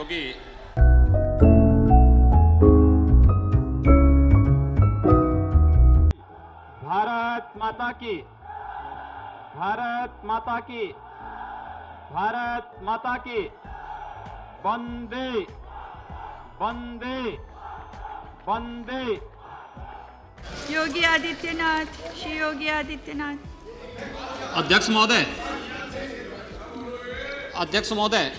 योगी, भारत माता की, भारत माता की, भारत माता की, वंदे वंदे वंदे। योगी आदित्यनाथ, श्री योगी आदित्यनाथ। अध्यक्ष महोदय,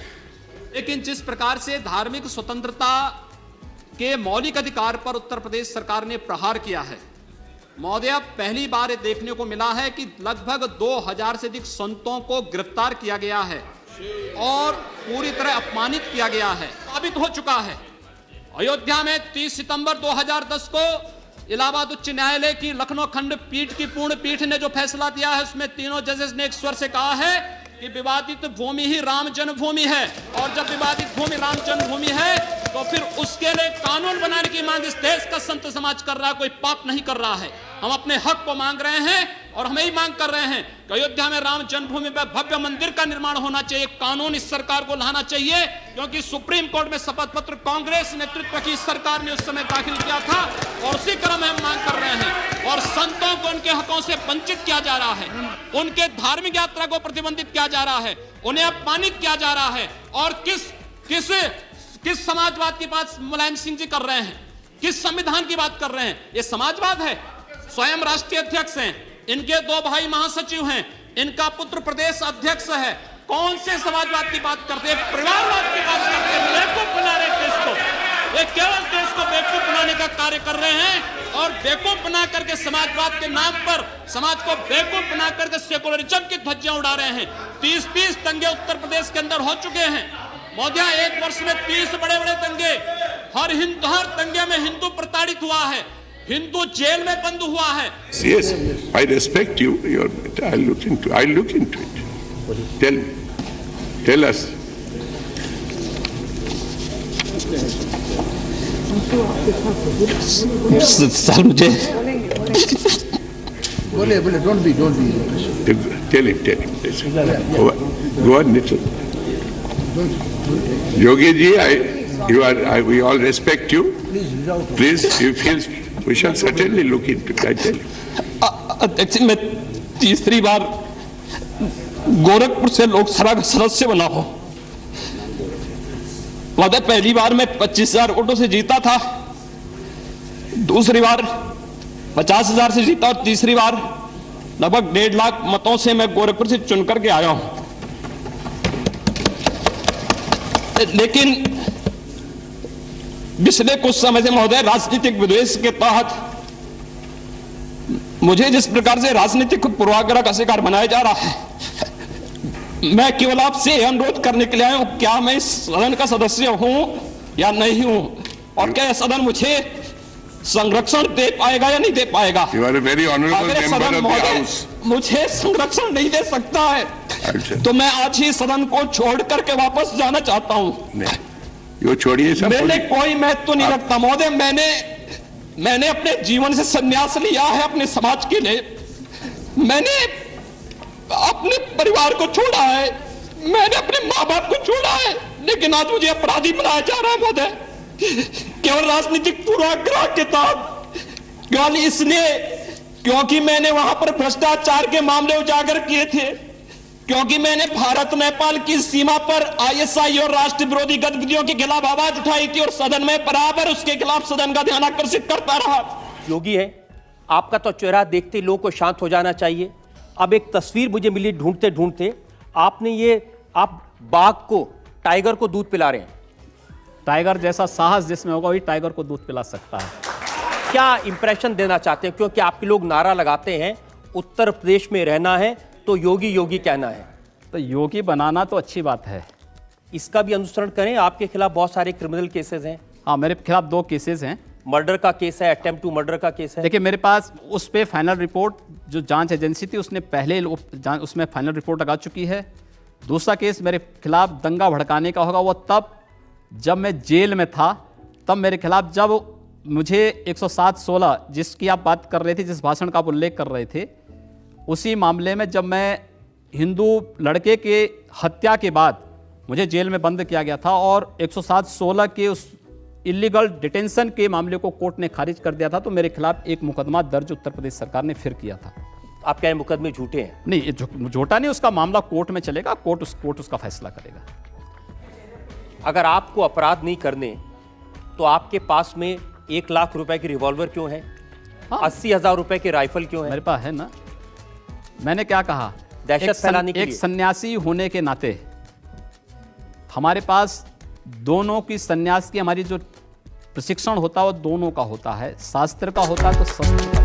लेकिन जिस प्रकार से धार्मिक स्वतंत्रता के मौलिक अधिकार पर उत्तर प्रदेश सरकार ने प्रहार किया है महोदय, पहली बार ये देखने को मिला है कि लगभग 2000 से अधिक संतों को गिरफ्तार किया गया है और पूरी तरह अपमानित किया गया है। साबित हो चुका है अयोध्या में 30 सितंबर 2010 को इलाहाबाद उच्च न्यायालय की लखनऊ खंड पीठ की पूर्ण पीठ ने जो फैसला दिया है उसमें तीनों जजेस ने एक स्वर से कहा है कि विवादित भूमि ही राम जन्मभूमि है, और जब विवादित भूमि राम जन्मभूमि है तो फिर उसके लिए कानून बनाने की मांग इस देश का संत समाज कर रहा है, कोई पाप नहीं कर रहा है। हम अपने हक को मांग रहे हैं और हम यही मांग कर रहे हैं कि अयोध्या में राम जन्मभूमि पर भव्य मंदिर का निर्माण होना चाहिए, कानून इस सरकार को लाना चाहिए, क्योंकि सुप्रीम कोर्ट में शपथ पत्र कांग्रेस नेतृत्व की सरकार ने उस समय दाखिल किया था और उसी क्रम में हम मांग कर रहे हैं। और संतों को उनके हकों से वंचित किया जा रहा है, उनके धार्मिक यात्रा को प्रतिबंधित किया जा रहा है, उन्हें अपमानित किया जा रहा है। और किस समाजवाद की बात मुलायम सिंह जी कर रहे हैं, किस संविधान की बात कर रहे हैं? ये समाजवाद है। स्वयं राष्ट्रीय अध्यक्ष हैं, इनके 2 भाई महासचिव हैं, इनका पुत्र प्रदेश अध्यक्ष है। कौन से समाजवाद की बात करते हैं? परिवारवाद की बात करते हैं। बेवकूफ बना रहे देश को, ये केवल देश को बेवकूफ बनाने का कार्य कर रहे हैं और बेवकूफ बना करके समाजवाद के नाम पर समाज को बेवकूफ बना करके सेकुलरिज्म की धज्जियां उड़ा रहे हैं। 30 दंगे उत्तर प्रदेश के अंदर हो चुके हैं महोदय, एक वर्ष में 30 बड़े-बड़े दंगे। हर दंगे में हिंदू प्रताड़ित हुआ है, हिंदू जेल में बंद हुआ है। Yes, I respect you. I'll look into it. Tell us. Sir मुझे बोले don't be. Tell him. Go on, Nitin. Yogi ji, we all respect you. Please, we shall certainly look into it. I tell you. अध्यक्ष, मैं तीसरी बार गोरखपुर से लोकसभा का सदस्य बना हूं। मतलब पहली बार मैं 25,000 वोटों से जीता था, दूसरी बार 50,000 से जीता और तीसरी बार लगभग 1.5 लाख मतों से मैं गोरखपुर से चुन करके आया हूं। लेकिन पिछले कुछ समय से महोदय राजनीतिक विद्वेष के तहत मुझे जिस प्रकार से राजनीतिक पूर्वाग्रह का शिकार बनाया जा रहा है, मैं केवल आपसे अनुरोध करने के लिए आया हूं, क्या मैं इस सदन का सदस्य हूं या नहीं हूं, और क्या सदन मुझे संरक्षण दे पाएगा या नहीं दे पाएगा? You are a very honorable member of the House. मुझे संरक्षण नहीं दे सकता है तो मैं आज ही सदन को छोड़ करके वापस जाना चाहता हूं। ये छोड़िए सब। मैंने कोई महत्व नहीं रखता महोदय, मैंने अपने जीवन से संन्यास लिया है अपने समाज के लिए, मैंने अपने परिवार को छोड़ा है, मैंने अपने माँ बाप को छोड़ा है, लेकिन आज मुझे अपराधी बनाया जा रहा है महोदय, केवल राजनीतिक पूर्वाग्रह के तहत। केवल इसलिए क्योंकि मैंने वहां पर भ्रष्टाचार के मामले उजागर किए थे, क्योंकि मैंने भारत नेपाल की सीमा पर आईएसआई और राष्ट्र विरोधी गतिविधियों के खिलाफ आवाज उठाई थी और सदन में बराबर उसके खिलाफ सदन का ध्यान आकर्षित करता रहा। योगी है, आपका तो चेहरा देखते लोगों को शांत हो जाना चाहिए। अब एक तस्वीर मुझे मिली ढूंढते ढूंढते, आप बाघ को, टाइगर को दूध पिला रहे हैं। टाइगर जैसा साहस जिसमें होगा वही टाइगर को दूध पिला सकता है। क्या इंप्रेशन देना चाहते हैं? क्योंकि आपके लोग नारा लगाते हैं उत्तर प्रदेश में रहना है तो योगी योगी कहना है, तो योगी बनाना तो अच्छी बात है, इसका भी अनुसरण करें। आपके खिलाफ बहुत सारे क्रिमिनल केसेस हैं। हाँ, मेरे खिलाफ 2 केसेस हैं। मर्डर का केस है, अटेम्प्ट टू मर्डर का केस है। देखिए, मेरे पास उस पे फाइनल रिपोर्ट जो जांच एजेंसी थी उसने पहले उसमें फाइनल रिपोर्ट लगा चुकी है। दूसरा केस मेरे खिलाफ दंगा भड़काने का होगा, वो तब जब मैं जेल में था, तब मेरे खिलाफ जब मुझे 107-16 जिसकी आप बात कर रहे थे, जिस भाषण का आप उल्लेख कर रहे थे, उसी मामले में जब मैं हिंदू लड़के के हत्या के बाद मुझे जेल में बंद किया गया था और 107-16 के उस इलीगल डिटेंशन के मामले को कोर्ट ने खारिज कर दिया था, तो मेरे खिलाफ एक मुकदमा दर्ज उत्तर प्रदेश सरकार ने फिर किया था। आप क्या ये मुकदमे झूठे हैं? नहीं, ये झूठा नहीं, उसका मामला कोर्ट में चलेगा, कोर्ट उसका फैसला करेगा। अगर आपको अपराध नहीं करने तो आपके पास में 1 लाख रुपए की रिवॉल्वर क्यों है? हाँ। 80,000 रुपए के राइफल क्यों है? मेरे पास है ना। मैंने क्या कहा, दहशत फैलाने के एक लिए। सन्यासी होने के नाते हमारे पास दोनों की सन्यास की हमारी जो प्रशिक्षण होता है वो दोनों का होता है, शास्त्र का होता है तो शस्त्र का।